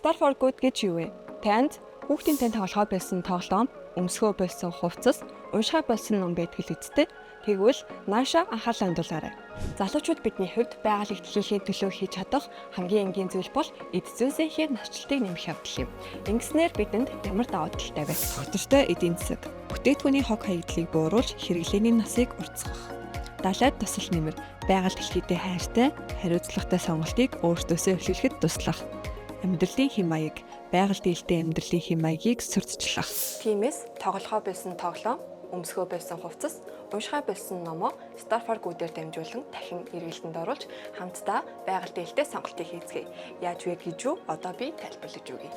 Star for Good гэж юу вэ? Танд хүүхдийн тань тоглохоо байсан тоглоом, өмсгөө байсан хувцас, уншихаа болсон ном байдаг л үсттэй. Тэгвэл нааша анхаарлаа хандуулаарай. Залуучууд бидний хувьд байгаль эхлэлийн төлөө хийж чадах хамгийн энгийн зүйл бол эд зүйсийнхээ нарчлтыг нэмэх явдал юм. Ингэснээр бидэнд ямар даваа талтай вэ? Тогтвортой эдийн засаг, бүтээгдэхүүний хог хаягдлыг бууруулж хэрэглээний насыг уртасгах. Далайд тусал нэмэр, байгаль дэлхийдээ хайртай, хариуцлагатай сонголтыг өөртөөсөө эхлүүлэхэд туслах. Амьдралын хэм маяг, байгаль дэелтэй амьдралын хэм маягийг сурталчлах. Тиймээс тоглохоо байсан тоглоом, өмсгөө байсан хувцас, уншихаа болсон номоо Star for Good-ээр дамжуулан дахин эргэлтэнд оруулж хамтдаа байгаль дэелтэй сонголтыг хийцгээе. Яаж вэ гэж юу одоо би тайлбарлаж өгье.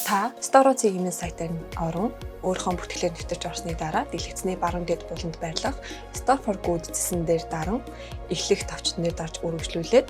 Та Store.cg-ийн сайтаар орон өөрийнхөө бүтгэлээр нэвтэрч орсны дараа дэлгэцний баруун дэд буланд байрлах Star for Good гэсэн дээр даран эхлэх товчтон дээр дарж үргэлжлүүлээд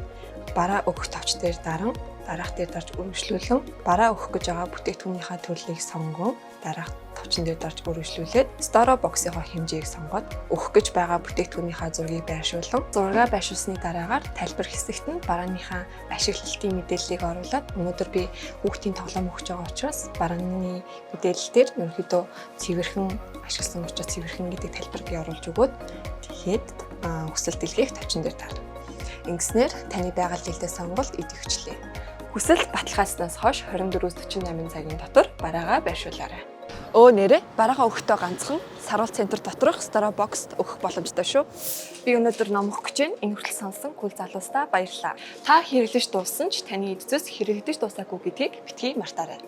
бараа өгөх товч дээр даран дараах дээр дарж үргэлжлүүлэн бараа өгөх гэж байгаа бүтээгдэхүүнийхээ төрлийг сонгон дараах товчон дээр дарж үргэлжлүүлээд Store box-ийнхаа хэмжээг сонгоод өгөх гэж байгаа бүтээгдэхүүнийхээ зургийг байршуулан зургаа байршуулсны дараагаар тайлбар хэсэгт нь барааныхаа ашиглалтын мэдээллийг оруулаад өнөөдөр би хүүхдийн тоглоом өгч байгаа учраас барааны мэдээлэл дээр ерөнхийдөө цэвэрхэн ашигласан учраас цэвэрхэн гэдэг тайлбарыг оруулж өгөөд тэгээд хүсэлт дэлгээх товчон дээр таар. Ингэснээр таны байгаль дэелтэй сонголт идэвхжлээ. Хүсэлт баталгааснаас хойш 24-48 цагийн дотор бараагаа байршуулаарай. Нэрээ бараагаа өгөхдөө ганцхан саруул центр доторх Store box-т өгөх боломжтой шүү. Би өнөөдөр ном өгөх гэж байна. Энэ хүртэл сонсон хүл залуустаа баярлалаа. Та хэрэглэж дууссан ч таны эд зүйс хэрэглэж дуусаагүй гэдгийг битгий мартаарай.